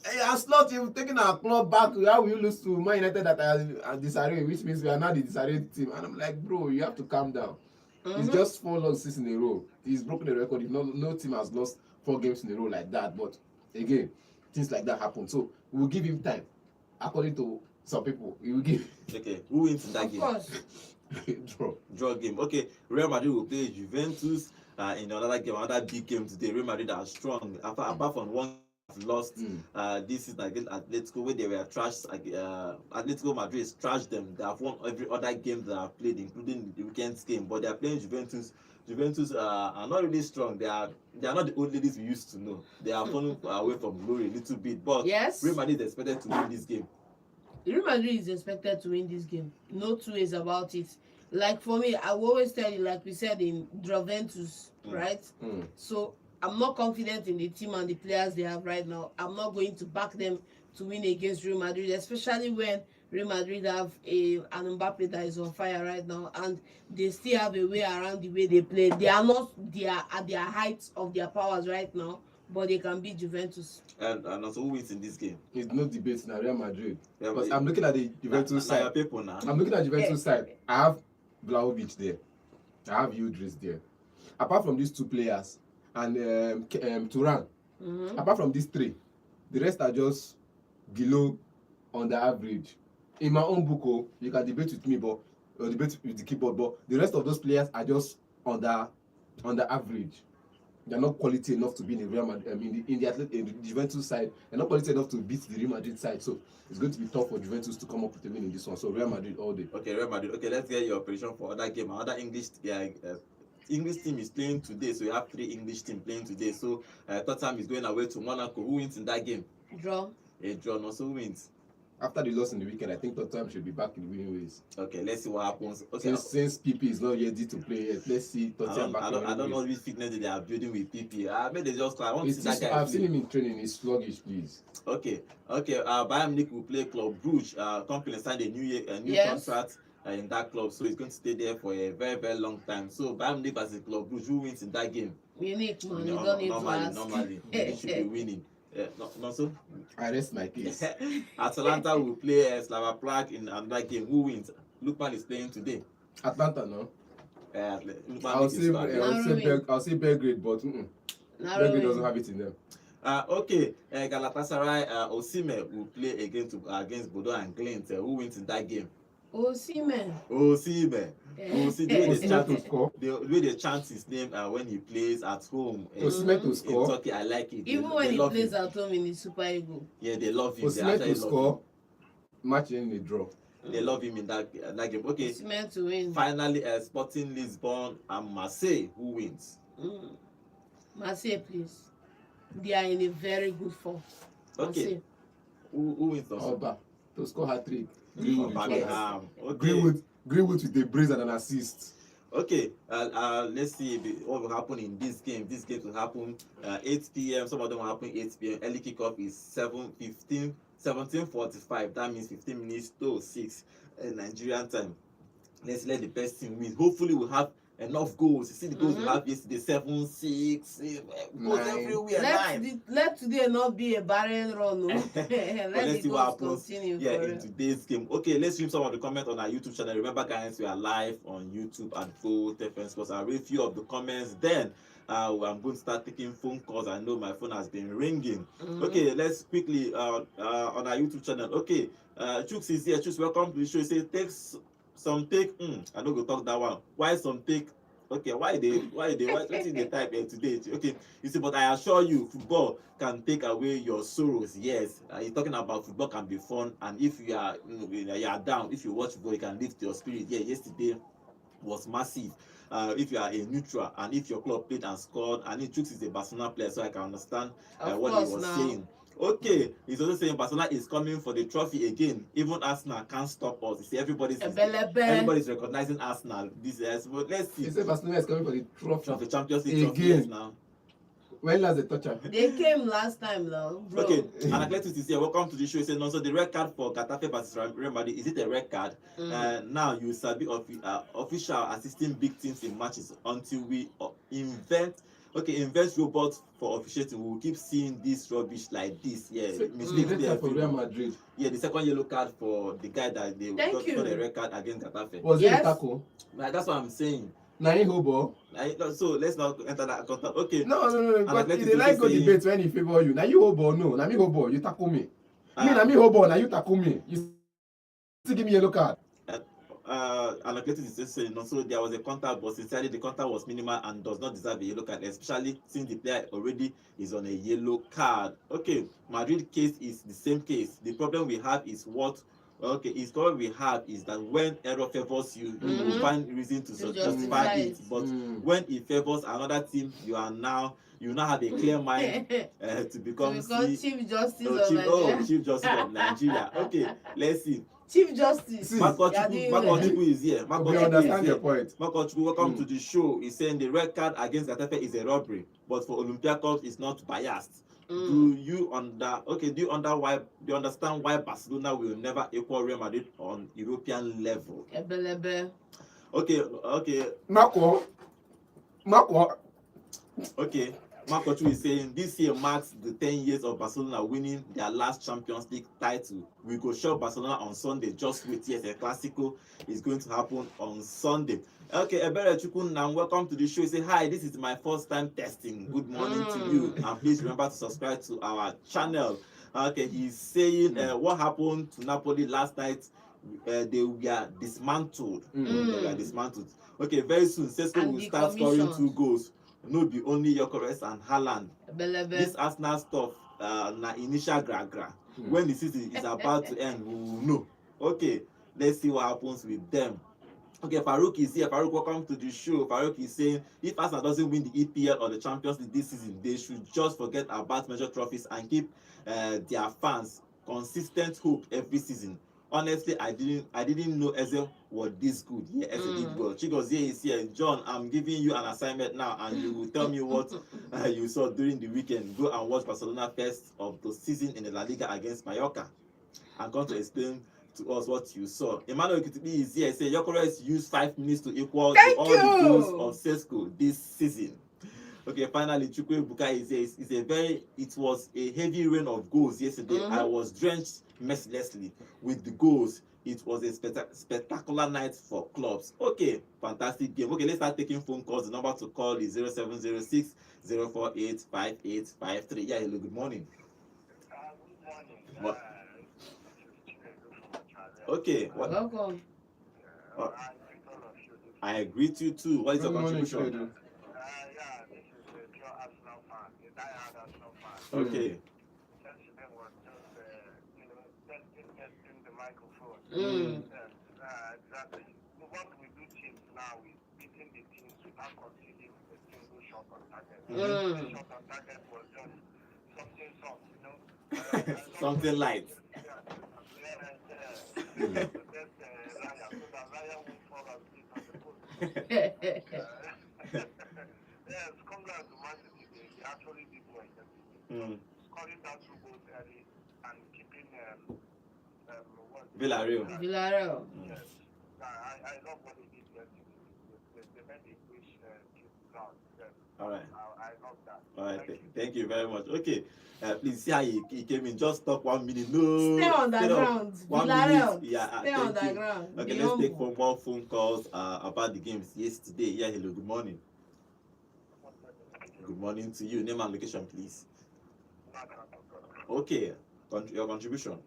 Hey, Slot, you've taken our club back. How will you lose to Man United that are disarray, which means we are not the disarrayed team? And I'm like, bro, you have to calm down. It's just 4 losses in a row. He's broken the record. If no team has lost 4 games in a row like that. But again, things like that happen. So we'll give him time. According to some people, we will give.
Okay, who wins in that
Of
game?
course.
Draw game. Okay, Real Madrid will play Juventus in another game, another big game today. Real Madrid are strong. Apart from one lost this is against Atletico, where they were trashed. Atletico Madrid trashed them. They have won every other game they have played, including the weekend's game. But they are playing Juventus. Juventus are not really strong. They are not the old ladies we used to know. They are falling away from glory a little bit. But
Yes.
Real Madrid is expected to win this game.
Real Madrid is expected to win this game. No 2 ways about it. Like for me, I will always tell you, like we said in Juventus, right? So I'm not confident in the team and the players they have right now. I'm not going to back them to win against Real Madrid, especially when Real Madrid have an Mbappe that is on fire right now, and they still have a way around the way they play. They are not at their height of their powers right now, but they can beat Juventus.
And also, who wins in this game?
It's no debate now, Real Madrid.
Yeah,
But I'm looking at the Juventus side.
People now.
I'm looking at Juventus side. I have Vlahovic there. I have Yildiz there. Apart from these 2 players and Turan, apart from these 3, the rest are just below on the average. In my own book, you can debate with me, but debate with the keyboard. But the rest of those players are just on the average. They're not quality enough to be in the Real Madrid. In the Juventus side, they're not quality enough to beat the Real Madrid side. So it's going to be tough for Juventus to come up with a win in this one. So Real Madrid all day.
Okay, Real Madrid. Okay, let's get your prediction for other game. Another English team is playing today. So you have 3 English teams playing today. So Tottenham is going away to Monaco. Who wins in that game?
Draw.
A draw. No, so who wins?
After the loss in the weekend, I think Tottenham should be back in the winning ways.
Okay, let's see what happens. Okay,
Since PP is not ready to play yet, let's see Tottenham back in the
I don't
winning
know
ways.
which fitness they are building with PP. I mean, they just I want to see that guy.
I've seen him in training. He's sluggish, please.
Okay. Bayern Munich will play Club Brugge. Company signed a new contract in that club, so he's going to stay there for a very, very long time. So Bayern Munich as a Club Brugge, who wins in that game?
Munich, man, you don't need to ask.
Normally, they should be winning. Not so.
I rest my case.
Atalanta will play Slavia Prague in another game. Who wins? Lukman is playing today.
Atlanta, no.
Lukman
I'll say Belgrade, but Belgrade doesn't have it in them.
Okay, Galatasaray Osimhen will play against Bodo and Glint. Who wins in that game?
Osimhen.
Osimhen.
The
way they chant his name when he plays at home
Osimhen to score.
in Turkey, I like it.
Even when he plays at home in the Super Eagles.
Yeah, they love him.
Osimhen to score. Match in the draw.
They love him in that game. Okay.
Osimhen to win.
Finally, Sporting Lisbon and Marseille. Who wins?
Marseille, please. They are in a very good form.
Okay. Who wins?
Oba to score hat-trick.
Okay.
Greenwood with a brace and an assist.
Okay, let's see what will happen in this game. This game will happen 8 p.m. Some of them will happen 8 p.m. Early kickoff is 17:45. That means 15 minutes to 6 Nigerian time. let's let the best team win. Hopefully we'll have enough goals. You see the goals we have yesterday, 7, 6, goals
9.
everywhere,
Let
9.
let today not be a barren run. No?
But
Let
let's
the
see what
goals
happens
continue.
in today's game. Okay, let's read some of the comments on our YouTube channel. Remember, guys, we are live on YouTube at Vote FM Sports. I'll read a few of the comments. Then I'm going to start taking phone calls. I know my phone has been ringing. Okay, let's quickly on our YouTube channel. Okay, Chooks is here. Chooks, welcome to the show. He says take. I don't go talk that one. Why some take? Okay, why what is the type today? Okay, you see, but I assure you, football can take away your sorrows. Yes, he's talking about football can be fun, and if you are you are down, if you watch football, you can lift your spirit. Yeah, yesterday was massive. If you are a neutral and if your club played and scored, and Chooks is a Barcelona player, so I can understand what he was saying. Okay, he's also saying Barcelona is coming for the trophy again. Even Arsenal can't stop us. You see, everybody's recognizing Arsenal. But let's see.
He said Barcelona is coming for the trophy.
Champions League trophy now.
When last they touch her?
They came last time now, bro.
Okay, and Athletics is here. Welcome to the show. He said, no, so the red card for Getafe versus Real Madrid, is it a red card? Now you shall be official assisting big teams in matches until we invent robots for officiating. We will keep seeing this rubbish like this. Yeah, mistakes there
for Real Madrid.
Yeah, the second yellow card for the guy that they got a red card against Getafe.
Was it a tackle?
That's what I'm saying.
Hobo.
So let's not enter that contact. Okay.
No. But they like go debate when he favor you. Now you hobo, no. Now me hobo, you tackle me. Now me hobo, now you tackle me. You still give me yellow card.
Allocated is just saying, no, so there was a contact, but sincerely the contact was minimal and does not deserve a yellow card, especially since the player already is on a yellow card. Okay, Madrid case is the same case. The problem we have is that when error favors you, you will find reason to justify it. But when it favors another team, you now have a clear mind to become
Chief Justice of Nigeria.
Chief Justice of Nigeria. Okay, let's see.
Chief Justice.
Makochukwu is here.
Understand your point.
Makochukwu, welcome to the show. He's saying the red card against Getafe is a robbery, but for Olympiacos it's not biased. Do you understand why Barcelona will never equal Real Madrid on European level? Okay.
Marco.
Okay. Marco Chu is saying this year marks the 10 years of Barcelona winning their last Champions League title. We go show Barcelona on Sunday. Just wait, yes, a Clasico is going to happen on Sunday. Okay, Ebere Chukunam, welcome to the show. Say hi, this is my first time testing. Good morning to you, and please remember to subscribe to our channel. Okay, he's saying what happened to Napoli last night. They were dismantled. They were dismantled. Okay, very soon Sesko will start scoring 2 goals. No be only Gyökeres and Haaland. This Arsenal stuff na initial gra. When the season is about to end, we will know. Okay, let's see what happens with them. Okay, Farouk is here. Farouk, welcome to the show. Farouk is saying if Arsenal doesn't win the EPL or the Champions League this season, they should just forget about major trophies and keep their fans consistent hope every season. Honestly, I didn't know Eze was this good. Yeah, Eze did well. Chigozie is here. John, I'm giving you an assignment now, and you will tell me what you saw during the weekend. Go and watch Barcelona first of the season in the La Liga against Mallorca, and come to explain to us what you saw. Emmanuel Kitibi is here. Say Gyökeres used 5 minutes to equal all the goals of Sesko this season. Okay, finally, Chukwu Ebuka is here. It was a heavy rain of goals yesterday. I was drenched mercilessly with the goals. It was a spectacular night for clubs. Okay, fantastic game. Okay, let's start taking phone calls. The number to call is 0706 048 5853. Yeah, hello, good morning.
Good morning.
Okay.
Welcome.
I agree to you too. What is your contribution?
This is a pure Arsenal fan, a diehard Arsenal fan.
Okay.
Yesterday was just, testing the microphone. Yes, exactly. What we do teams now is beating the teams without conceding a single shot on target. The shot on target was just something soft,
Something light.
Yes, congrats to Man City. They actually did well. Scoring that 2 goals early and keeping
Villarreal.
Villarreal.
Yes. I love what they did yesterday. They made a wish ground.
All right.
I love that.
All right. Thank you very much. Okay. Please see how he came in. Just stop 1 minute. No.
Stay on the ground.
1
VILLAREAL.
minute. Yeah.
Stay on
Thank
the
you.
ground.
Okay.
Be
Let's take
humble.
more phone calls about the games yesterday. Yeah. Hello. Good morning. Good morning to you. Name and location, please. Okay. Your contribution.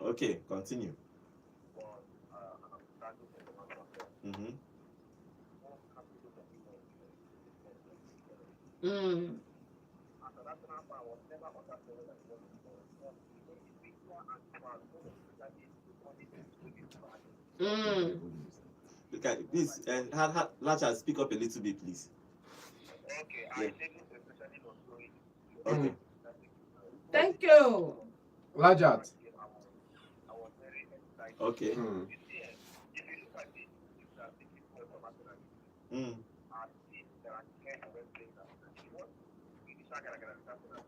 Okay. Continue. Mm-hmm. Look at this. And Lacha, speak up a little bit, please.
Okay,
Yeah.
I think it's especially on Zoe.
Okay.
Thank you.
Lajat.
I was very excited.
Okay.
If you look at it, it's a big people from Atlantic.
Mm.
And there are 10 of them playing that. What we decide to get for them.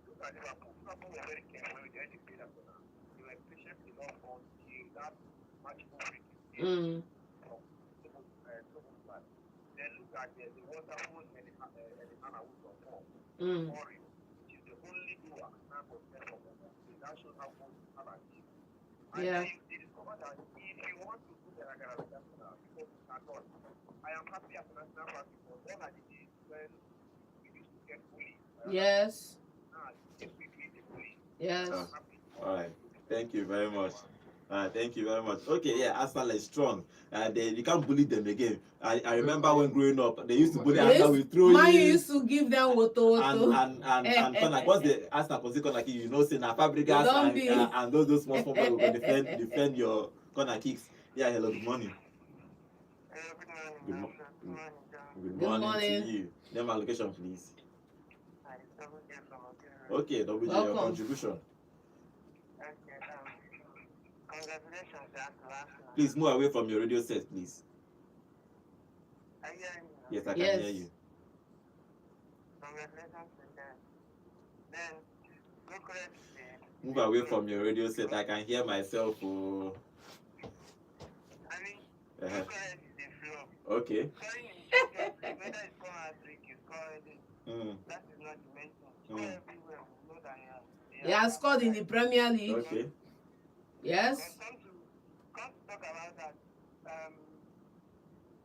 Look at Liverpool. Liverpool were very careful when they played that. They were patient enough until that match moving. Then look at the wonderful Eliana who's on top. Which is the only doer now for them. That shows how good Salah is. And
Yeah.
they discovered that if you want to do the because I am happy as a national party for all that it is when we used to get bullied.
Yes.
Now it's quickly the bully.
Yes.
All right. Thank you very much. Thank you very much. Okay, yeah, Arsenal is strong. You can't bully them again. I remember when growing up, they used to bully Arsenal with throwing.
Man used to give them woto.
And corner. Once the Arsenal position corner kick, you know, say na Fabregas and those small boys will defend your corner kicks. Yeah, hello, good morning. Good morning to you. Name and location, please. Okay, WJ, your
Welcome.
contribution.
Congratulations, Jack.
Please move away from your radio set, please. Yes, I can
Yes.
hear you.
Congratulations to them. Then, look at
Move away from your radio set. I can hear myself. Oh.
I mean,
Uh-huh.
look at the flow.
Okay.
Whether it's called Africa, it's called that is not the main thing. Score everywhere. We know that
He has scored in the Premier League.
Okay.
Yes.
Come to talk about that.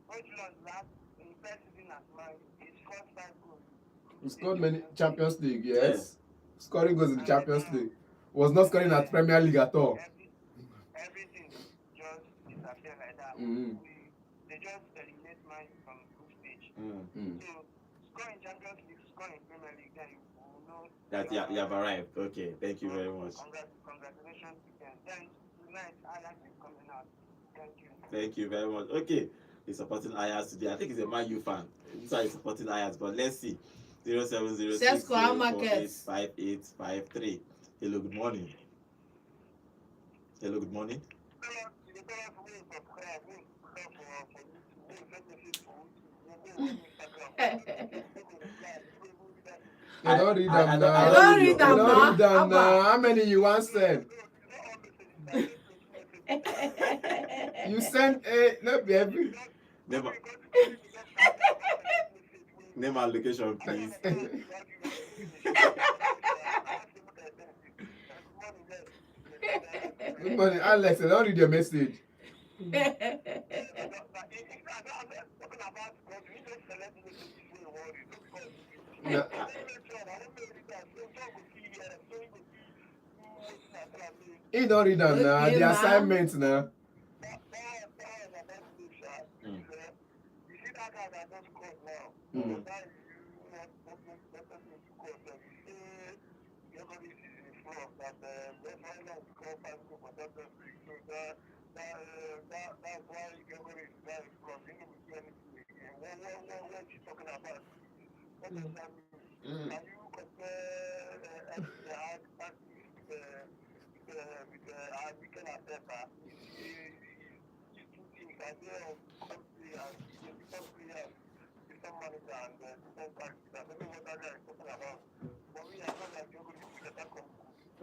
Ojulon's last in first season as man, he scored 5 goals.
He scored many Champions League, yes. Scoring goals in the Champions League. Was not scoring at Premier League at all.
Everything just disappeared like that. They just eliminate man from group stage. So score in Champions League, score in Premier League, then you will know
That you have arrived. Okay. Thank you very much.
Congratulations to them. Then tonight, Ajax is coming out. Thank you.
Thank you very much. Okay. He's supporting Ajax today. I think he's a Man U fan. That's why he's supporting Ajax. But let's see. 0706048553. Hello, good morning. Hello, good morning.
I don't read them
I
now.
don't read them
I don't
now.
read them now.
Abba.
How many you want send? You send a not be every.
Name and location, please.
Good morning, Alex. I don't read your message. No. He don't read them now.
Okay,
The
ma.
assignments now.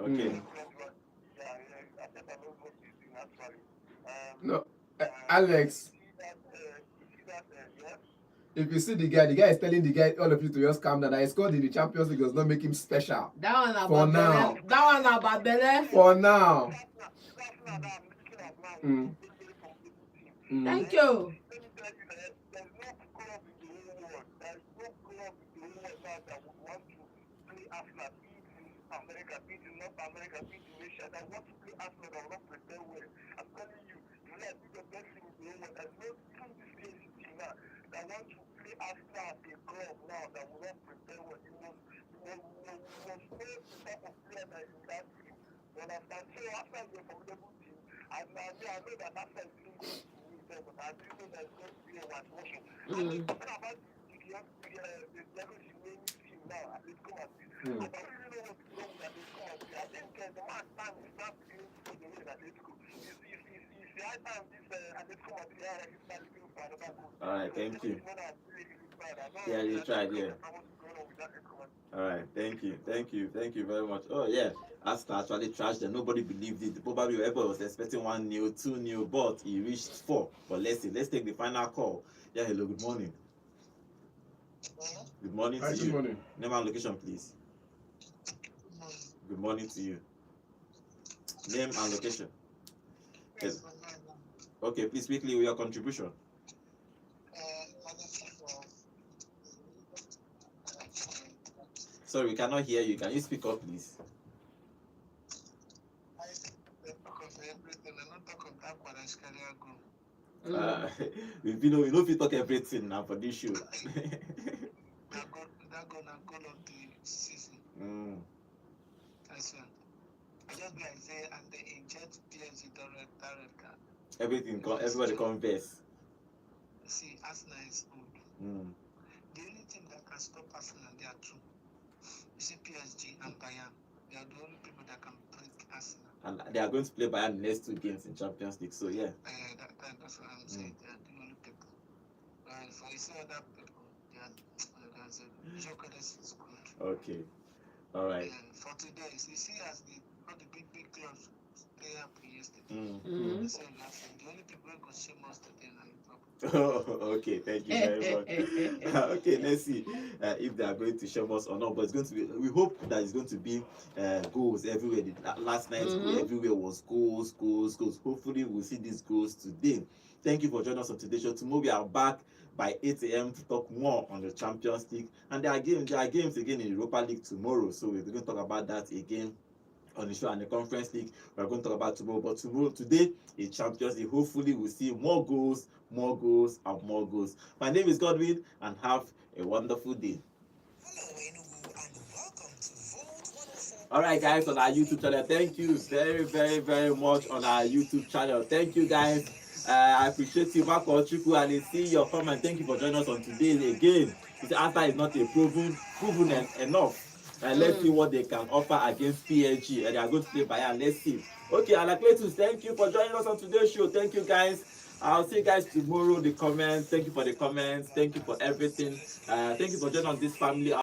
Okay.
actually.
No, Alex. If you see the guy is telling the guy, all of you to just calm down. I scored in the Champions League does not make him special.
That one
For
about
now.
Bele. That one about Bele.
For now. Mm. Mm.
Thank you.
Let me tell you that there's no club in the whole world. There's no club in the whole world now that would want to play Arsenal, be it in America, be it in North America, be it in Asia, that want to play Arsenal that will not prepare well. I'm telling you, you like the best thing in the whole world. There's no even this case team now that want to play Arsenal as a club now that will not prepare well. You must know the type of player that is in that team. You understand? So Arsenal is a formidable team. And I know that Arsenal is doing good. But I do know there's going to be a whitewashing. And talking about the Diego Simeone team now, Atletico Madrid, I don't really know what's wrong with Atletico Madrid. I think the man time is not beginning to go the way in Atletico. It's the high time this Atletico Madrid are start looking for another goal.
All right, thank you. Yeah, you tried, yeah. All right, thank you very much. Oh yeah, Arsenal actually trashed them. Nobody believed it. Probably everybody was expecting 1-0, 2-0, but he reached 4. But let's see. Let's take the final call. Yeah, hello. Good morning. Good morning to you.
Good morning.
Name and location, please. Good morning to you. Name and location. Yes. Okay, please quickly with your contribution. Sorry, we cannot hear you. Can you speak up, please? We know if you talk everything now for this show.
That gonna go on the season. That's one. I just like say, and they inject PSG direct card.
Everybody converse.
See, Arsenal is good. The only thing that can stop Arsenal, there are two. You see, PSG and Bayern. They are the only people that can break Arsenal.
And they are going to play Bayern the next 2 games in Champions League. So yeah.
That's what I'm saying. They are the only people. For you see other people, there's a Jokeres is good.
Okay. All right.
For today, you see, as all the big clubs play up yesterday. So the only people who could shame us today now.
Okay, thank you very much. Okay, let's see if they are going to show us or not. But it's going to be. We hope that it's going to be goals everywhere. Last night's goal everywhere was goals. Hopefully, we'll see these goals today. Thank you for joining us on today's show. Tomorrow we are back by 8 a.m. to talk more on the Champions League, and there are games again in Europa League tomorrow. So we're going to talk about that again on the show, and the Conference League we're going to talk about tomorrow. But today is Champions League. Hopefully we'll see more goals and more goals. My name is Godwin, and have a wonderful day. All right, guys, on our YouTube channel, thank you very much on our YouTube channel. Thank you, guys. I appreciate you, Marco Chiku, and I see your comment. Thank you for joining us on today again. This answer is not a proven enough. Let's see what they can offer against PSG. And they are going to play Bayern. Let's see. Okay, Alakletus, thank you for joining us on today's show. Thank you, guys. I'll see you guys tomorrow. The comments. Thank you for the comments. Thank you for everything. Thank you for joining on this family.